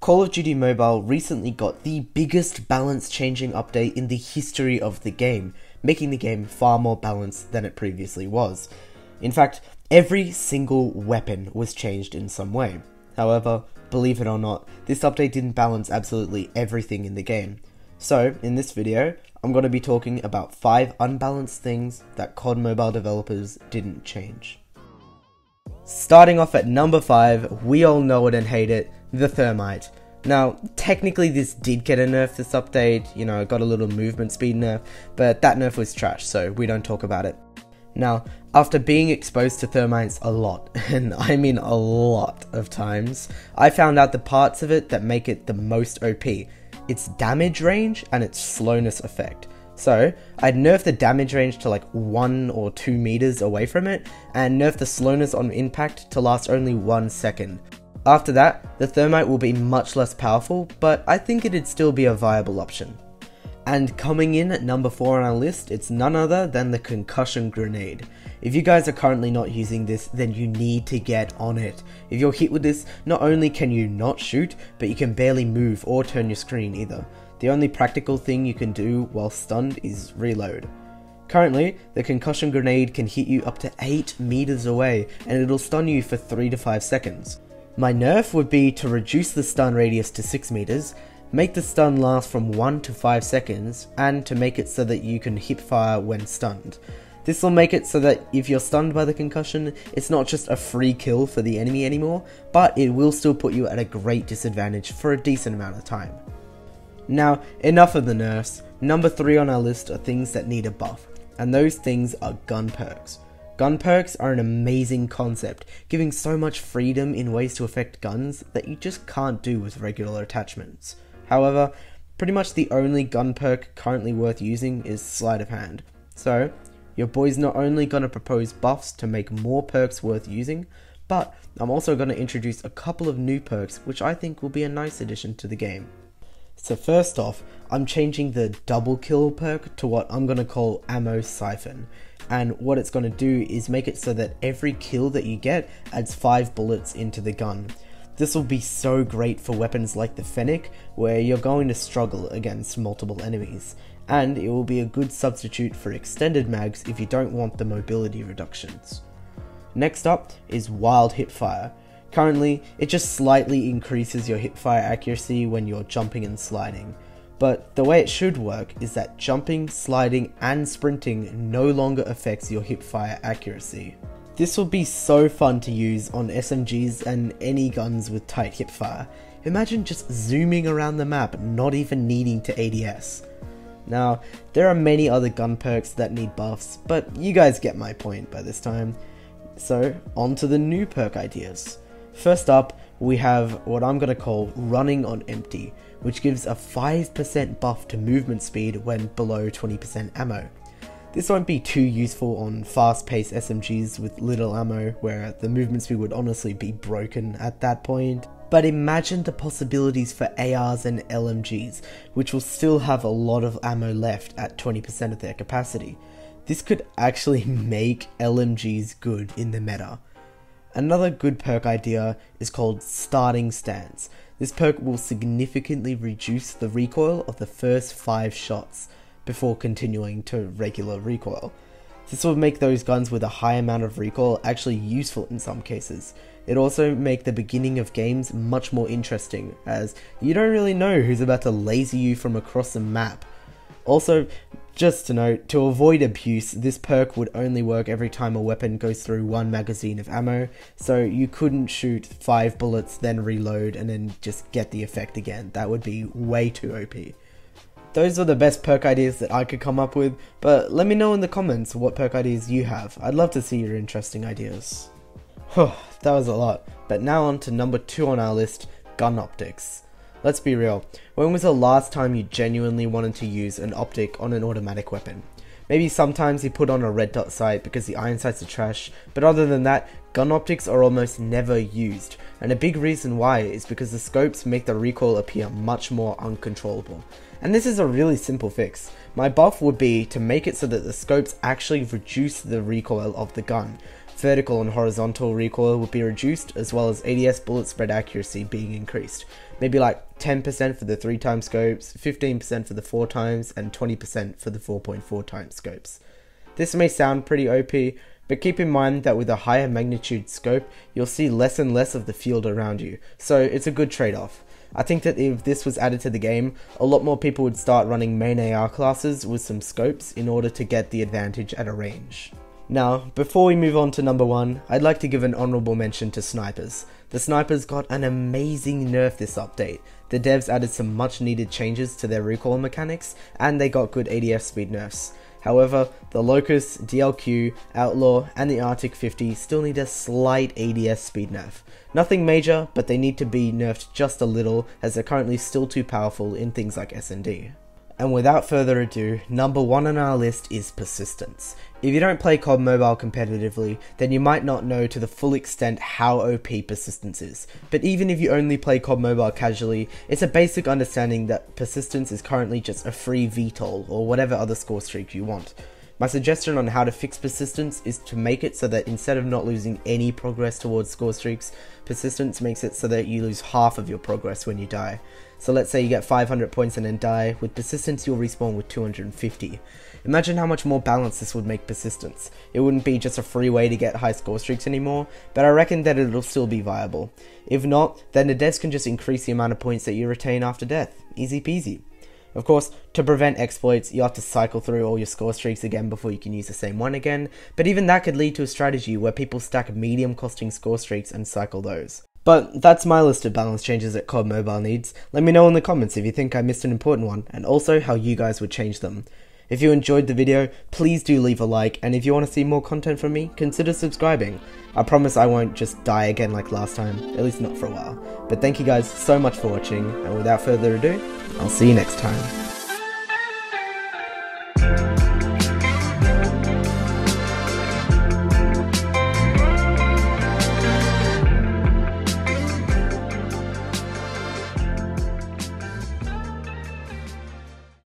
Call of Duty Mobile recently got the biggest balance changing update in the history of the game, making the game far more balanced than it previously was. In fact, every single weapon was changed in some way. However, believe it or not, this update didn't balance absolutely everything in the game. So, in this video, I'm going to be talking about 5 unbalanced things that COD Mobile developers didn't change. Starting off at number 5, we all know it and hate it, the Thermite. Now, technically this did get a nerf this update, it got a little movement speed nerf, but that nerf was trash, so we don't talk about it. Now, after being exposed to Thermites a lot, and I mean a lot of times, I found out the parts of it that make it the most OP. Its damage range and its slowness effect. So, I'd nerf the damage range to like 1 or 2 meters away from it, and nerf the slowness on impact to last only 1 second. After that, the Thermite will be much less powerful, but I think it'd still be a viable option. And coming in at number 4 on our list, it's none other than the Concussion Grenade. If you guys are currently not using this, then you need to get on it. If you're hit with this, not only can you not shoot, but you can barely move or turn your screen either. The only practical thing you can do while stunned is reload. Currently, the Concussion Grenade can hit you up to 8 meters away, and it'll stun you for 3 to 5 seconds. My nerf would be to reduce the stun radius to 6 meters, make the stun last from 1 to 5 seconds, and to make it so that you can hip fire when stunned. This will make it so that if you're stunned by the concussion, it's not just a free kill for the enemy anymore, but it will still put you at a great disadvantage for a decent amount of time. Now, enough of the nerfs. Number 3 on our list are things that need a buff, and those things are gun perks. Gun perks are an amazing concept, giving so much freedom in ways to affect guns that you just can't do with regular attachments. However, pretty much the only gun perk currently worth using is Sleight of Hand. So, your boy's not only going to propose buffs to make more perks worth using, but I'm also going to introduce a couple of new perks which I think will be a nice addition to the game. So first off, I'm changing the double kill perk to what I'm going to call Ammo Siphon. And what it's going to do is make it so that every kill that you get adds 5 bullets into the gun. This will be so great for weapons like the Fennec, where you're going to struggle against multiple enemies. And it will be a good substitute for extended mags if you don't want the mobility reductions. Next up is Wild Hipfire. Currently, it just slightly increases your hipfire accuracy when you're jumping and sliding. But the way it should work is that jumping, sliding, and sprinting no longer affects your hipfire accuracy. This will be so fun to use on SMGs and any guns with tight hipfire. Imagine just zooming around the map, not even needing to ADS. Now, there are many other gun perks that need buffs, but you guys get my point by this time. So, on to the new perk ideas. First up, we have what I'm going to call Running on Empty, which gives a 5% buff to movement speed when below 20% ammo. This won't be too useful on fast-paced SMGs with little ammo, where the movement speed would honestly be broken at that point. But imagine the possibilities for ARs and LMGs, which will still have a lot of ammo left at 20% of their capacity. This could actually make LMGs good in the meta. Another good perk idea is called Starting Stance. This perk will significantly reduce the recoil of the first 5 shots before continuing to regular recoil. This will make those guns with a high amount of recoil actually useful in some cases. It also make the beginning of games much more interesting, as you don't really know who's about to laser you from across the map. Also, just to note, to avoid abuse, this perk would only work every time a weapon goes through 1 magazine of ammo, so you couldn't shoot 5 bullets, then reload, and then just get the effect again. That would be way too OP. Those are the best perk ideas that I could come up with, but let me know in the comments what perk ideas you have. I'd love to see your interesting ideas. That was a lot, but now on to number 2 on our list, Gun Optics. Let's be real, when was the last time you genuinely wanted to use an optic on an automatic weapon? Maybe sometimes you put on a red dot sight because the iron sights are trash, but other than that, gun optics are almost never used, and a big reason why is because the scopes make the recoil appear much more uncontrollable. And this is a really simple fix. My buff would be to make it so that the scopes actually reduce the recoil of the gun. vertical and horizontal recoil would be reduced, as well as ADS bullet spread accuracy being increased. Maybe like 10% for the 3x scopes, 15% for the 4x, and 20% for the 4.4x scopes. This may sound pretty OP, but keep in mind that with a higher magnitude scope, you'll see less and less of the field around you, so it's a good trade-off. I think that if this was added to the game, a lot more people would start running main AR classes with some scopes in order to get the advantage at a range. Now, before we move on to number 1, I'd like to give an honourable mention to snipers. The snipers got an amazing nerf this update. The devs added some much needed changes to their recoil mechanics, and they got good ADS speed nerfs. However, the Locust, DLQ, Outlaw, and the Arctic 50 still need a slight ADS speed nerf. Nothing major, but they need to be nerfed just a little, as they're currently still too powerful in things like S&D. And without further ado, number 1 on our list is persistence. If you don't play COD Mobile competitively, then you might not know to the full extent how OP persistence is. But even if you only play COD Mobile casually, it's a basic understanding that persistence is currently just a free VTOL or whatever other score streak you want. My suggestion on how to fix persistence is to make it so that instead of not losing any progress towards score streaks, persistence makes it so that you lose half of your progress when you die. So let's say you get 500 points and then die, with persistence you'll respawn with 250. Imagine how much more balanced this would make persistence. It wouldn't be just a free way to get high score streaks anymore, but I reckon that it'll still be viable. If not, then the devs can just increase the amount of points that you retain after death. Easy peasy. Of course, to prevent exploits, you have to cycle through all your score streaks again before you can use the same one again, but even that could lead to a strategy where people stack medium costing score streaks and cycle those. But that's my list of balance changes that COD Mobile needs. Let me know in the comments if you think I missed an important one, and also how you guys would change them. If you enjoyed the video, please do leave a like, and if you want to see more content from me, consider subscribing. I promise I won't just die again like last time, at least not for a while. But thank you guys so much for watching, and without further ado, I'll see you next time.